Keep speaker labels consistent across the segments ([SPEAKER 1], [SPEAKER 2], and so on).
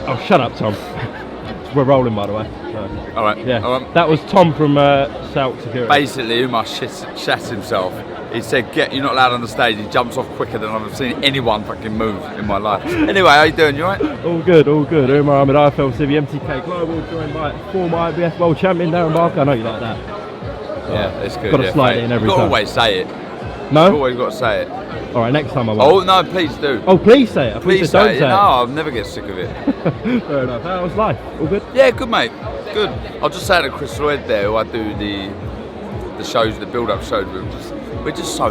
[SPEAKER 1] Oh, shut up, Tom. We're rolling, by the way. So,
[SPEAKER 2] All right.
[SPEAKER 1] yeah.
[SPEAKER 2] All right.
[SPEAKER 1] That was Tom from South Security.
[SPEAKER 2] Basically, UMAR shat himself. He said, "You're not allowed on the stage." He jumps off quicker than I've seen anyone fucking move in my life. Anyway, how you doing? You alright?
[SPEAKER 1] All good, all good. UMAR Ahmed, IFL Civi, MTK Global, joined by former IBF World Champion Darren Barker. I know you like that.
[SPEAKER 2] Yeah, it's good.
[SPEAKER 1] Got to slide it in every
[SPEAKER 2] You've got to
[SPEAKER 1] time.
[SPEAKER 2] always say it.
[SPEAKER 1] No?
[SPEAKER 2] You've always got to say it.
[SPEAKER 1] All right, next time I won't.
[SPEAKER 2] Oh, no, please do.
[SPEAKER 1] Oh, please say it. I thought you
[SPEAKER 2] Please
[SPEAKER 1] said
[SPEAKER 2] say
[SPEAKER 1] don't
[SPEAKER 2] it.
[SPEAKER 1] say
[SPEAKER 2] No,
[SPEAKER 1] it.
[SPEAKER 2] I'll never get sick of it.
[SPEAKER 1] Fair enough. How was life? All good?
[SPEAKER 2] Yeah, good, mate. Good. I was just saying to Chris Lloyd there, who I do the shows, the build-up shows with. We're just so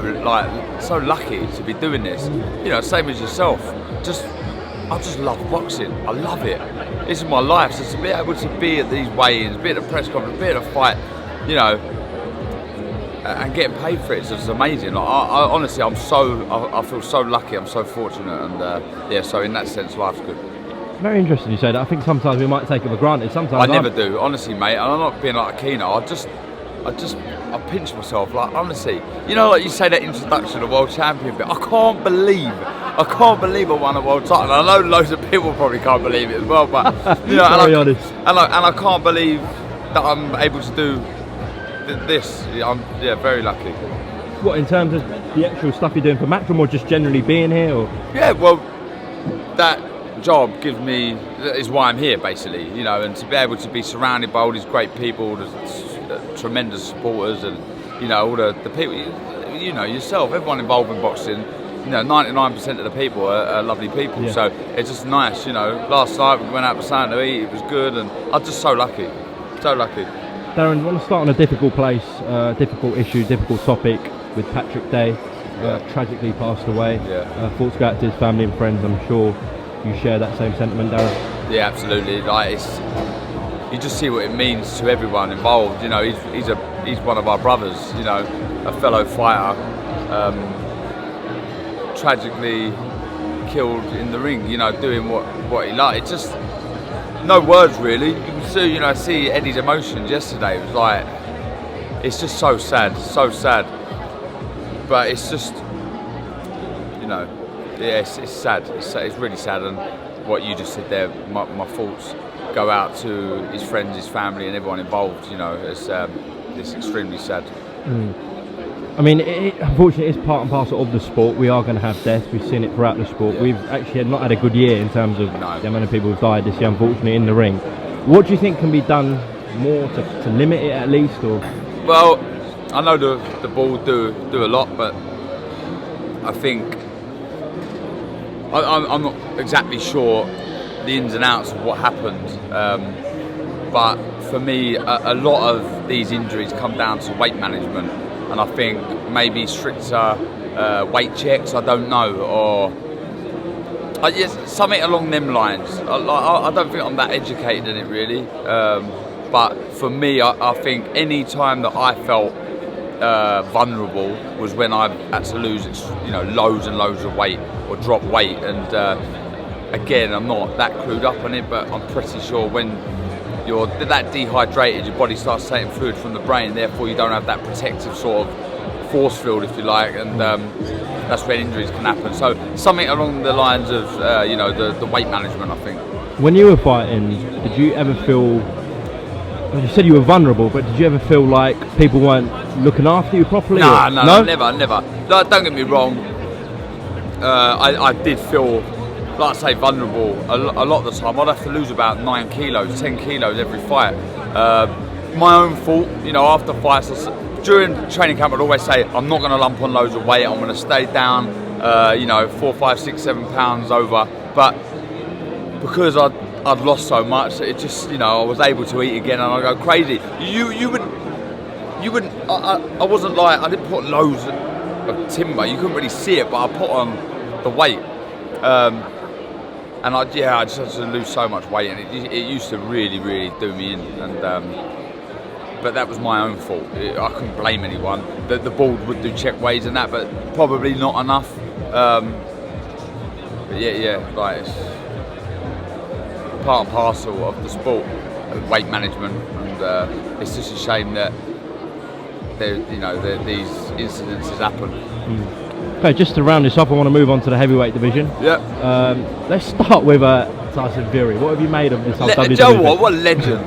[SPEAKER 2] lucky to be doing this. You know, same as yourself. I just love boxing. I love it. This is my life. So to be able to be at these weigh-ins, be at a press conference, be at a fight, you know, and getting paid for it is just amazing. Like, I honestly, I feel so lucky. I'm so fortunate, and yeah. So in that sense, life's good.
[SPEAKER 1] Very interesting you say that. I think sometimes we might take it for granted. Sometimes
[SPEAKER 2] I never do, honestly, mate. And I'm not being like a keno. I pinch myself, like, honestly. You know, like you say that introduction to world champion bit. I can't believe I won a world title. And I know loads of people probably can't believe it as well, but you know, and I can't believe that I'm able to do this. I'm very lucky.
[SPEAKER 1] What, in terms of the actual stuff you're doing for Matchroom, or just generally being here? Or?
[SPEAKER 2] Yeah, well, that job is why I'm here, basically. You know, and to be able to be surrounded by all these great people, the tremendous supporters, and you know, all the people, you know, yourself, everyone involved in boxing. You know, 99% of the people are lovely people. Yeah. So it's just nice. You know, last night we went out for something to eat. It was good, and I'm just so lucky, so lucky.
[SPEAKER 1] Darren, I want to start on a difficult place, difficult issue, difficult topic with Patrick Day. Tragically passed away. Thoughts go out to his family and friends. I'm sure you share that same sentiment, Darren.
[SPEAKER 2] Yeah, absolutely. Like, you just see what it means to everyone involved. You know, he's one of our brothers. You know, a fellow fighter, tragically killed in the ring. You know, doing what he liked. It's just no words really. You can see, you know, see Eddie's emotions yesterday. It was like, it's just so sad, so sad. But it's just, you know, yeah, it's sad. It's really sad. And what you just said there, my thoughts go out to his friends, his family, and everyone involved. You know, it's extremely sad.
[SPEAKER 1] I mean, unfortunately, it's part and parcel of the sport. We are going to have death. We've seen it throughout the sport. Yeah. We've actually not had a good year in terms of the amount of people who've died this year, unfortunately, in the ring. What do you think can be done more to limit it, at least? Or?
[SPEAKER 2] Well, I know the board do a lot, but I think I'm not exactly sure the ins and outs of what happened. But for me, a lot of these injuries come down to weight management. And I think maybe stricter weight checks, I don't know, or something along them lines. I don't think I'm that educated in it really, but for me, I think any time that I felt vulnerable was when I had to lose, you know, loads and loads of weight or drop weight. And again, I'm not that clued up on it, but I'm pretty sure when you're that dehydrated, your body starts taking fluid from the brain, therefore you don't have that protective sort of force field, if you like, and that's when injuries can happen. So something along the lines of you know, the weight management, I think.
[SPEAKER 1] When you were fighting, did you ever feel, well, you said you were vulnerable, but did you ever feel like people weren't looking after you properly?
[SPEAKER 2] No, never. No, don't get me wrong, I did feel, like I say, vulnerable a lot of the time. I'd have to lose about 9 kilos, 10 kilos every fight. My own fault, you know, after fights, during training camp I'd always say, I'm not going to lump on loads of weight, I'm going to stay down, you know, 4, 5, 6, 7 pounds over. But because I'd lost so much, it just, you know, I was able to eat again and I go crazy. You wouldn't, I wasn't like, I didn't put loads of timber, you couldn't really see it, but I put on the weight. And I just had to lose so much weight, and it used to really, really do me in. And but that was my own fault. I couldn't blame anyone. The board would do check weighs and that, but probably not enough. But yeah, like, it's part and parcel of the sport, weight management, and it's just a shame that these incidences happen.
[SPEAKER 1] Okay, just to round this off, I want to move on to the heavyweight division.
[SPEAKER 2] Yeah.
[SPEAKER 1] Let's start with Tyson Fury. What have you made of this whole WWE?
[SPEAKER 2] Joe, what a legend!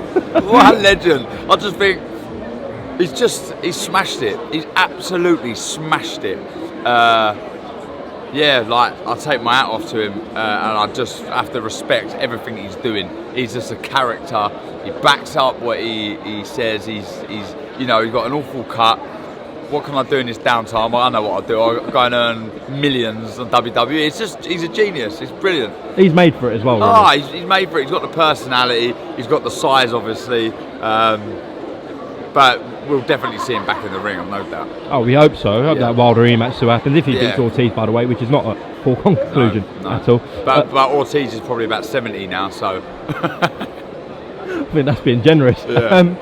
[SPEAKER 2] What a legend! I just think he's smashed it. He's absolutely smashed it. Yeah, like I take my hat off to him, and I just have to respect everything he's doing. He's just a character. He backs up what he says. He's he's got an awful cut. What can I do in this downtime? I know what I'll do. I'll go and earn millions on WWE. He's a genius. It's brilliant.
[SPEAKER 1] He's made for it as well. Really.
[SPEAKER 2] He's made for it. He's got the personality. He's got the size, obviously. But we'll definitely see him back in the ring, I've no doubt.
[SPEAKER 1] Oh, we hope so. I hope that Wilder rematch still happens. If he beats Ortiz, by the way, which is not a foregone conclusion at all.
[SPEAKER 2] But Ortiz is probably about 70 now, so.
[SPEAKER 1] I think that's being generous. Yeah.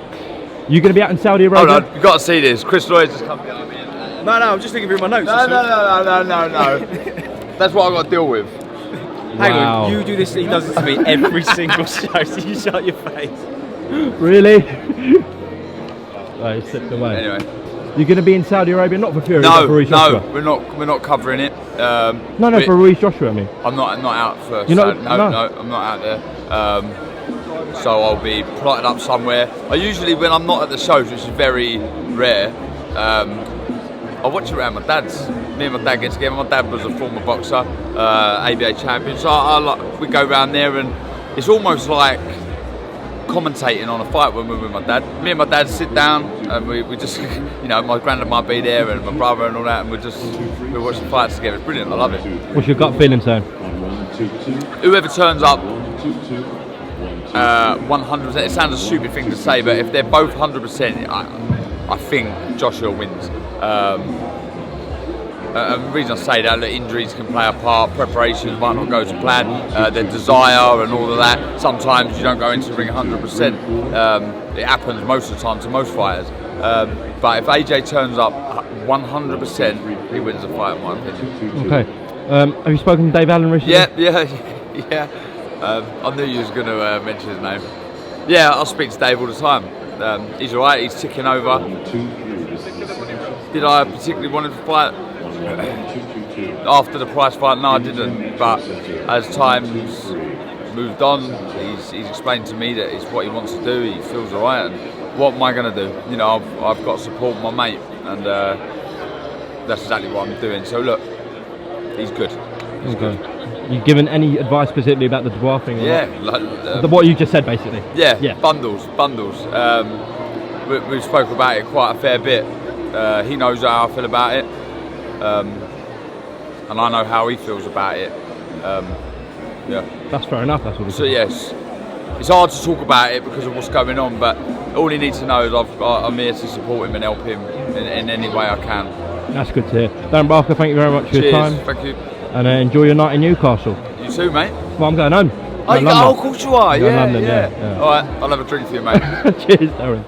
[SPEAKER 1] You going to be out in Saudi Arabia?
[SPEAKER 2] Hold on, you've got to see this. Chris Lloyd's just come behind me.
[SPEAKER 3] No, I'm just looking through my notes.
[SPEAKER 2] No. That's what I've got to deal with.
[SPEAKER 3] Hang on, you do this, he does it to me every single show, so you shut your face.
[SPEAKER 1] Really? Oh, he slipped away.
[SPEAKER 2] Anyway.
[SPEAKER 1] You're going to be in Saudi Arabia, not for Fury,
[SPEAKER 2] but
[SPEAKER 1] for Ruiz Joshua?
[SPEAKER 2] No, we're not covering it.
[SPEAKER 1] No, for Ruiz Joshua, I mean.
[SPEAKER 2] I'm not out for
[SPEAKER 1] You're not,
[SPEAKER 2] no, I'm not out there. So I'll be plotted up somewhere. I usually, when I'm not at the shows, which is very rare, I watch it around my dad's. Me and my dad get together. My dad was a former boxer, ABA champion. So we go around there, and it's almost like commentating on a fight when we're with my dad. Me and my dad sit down, and we just, my granddad might be there, and my brother and all that, and we watch the fights together. It's brilliant. I love it.
[SPEAKER 1] What's your gut feeling, saying?
[SPEAKER 2] Whoever turns up. 100%. It sounds a stupid thing to say, but if they're both 100%, I think Joshua wins. And the reason I say that, injuries can play a part, preparations might not go to plan, their desire and all of that. Sometimes you don't go into the ring 100%. It happens most of the time to most fighters. But if AJ turns up 100%, he wins the fight, in my opinion.
[SPEAKER 1] Okay. Have you spoken to Dave Allen recently?
[SPEAKER 2] Yeah. I knew you was going to mention his name. Yeah, I speak to Dave all the time. He's alright, he's ticking over. Did I particularly want him to fight? After the Price fight, no I didn't. But as time's moved on, he's explained to me that it's what he wants to do, he feels alright. And what am I going to do? I've got to support my mate, and that's exactly what I'm doing. So look, he's good. He's good.
[SPEAKER 1] You given any advice specifically about the Dubois thing?
[SPEAKER 2] Yeah,
[SPEAKER 1] what you just said, basically.
[SPEAKER 2] Yeah. Bundles. We spoke about it quite a fair bit. He knows how I feel about it, and I know how he feels about it.
[SPEAKER 1] That's fair enough. That's what.
[SPEAKER 2] So yes, it's hard to talk about it because of what's going on, but all he needs to know is I'm here to support him and help him in any way I can.
[SPEAKER 1] That's good to hear. Darren Barker, thank you very much for your time.
[SPEAKER 2] Thank you.
[SPEAKER 1] And enjoy your night in Newcastle.
[SPEAKER 2] You too, mate.
[SPEAKER 1] Well, I'm going home.
[SPEAKER 2] Oh, of course you are. Yeah.
[SPEAKER 1] London, yeah.
[SPEAKER 2] All right, I'll have a drink for you, mate.
[SPEAKER 1] Cheers, Darren.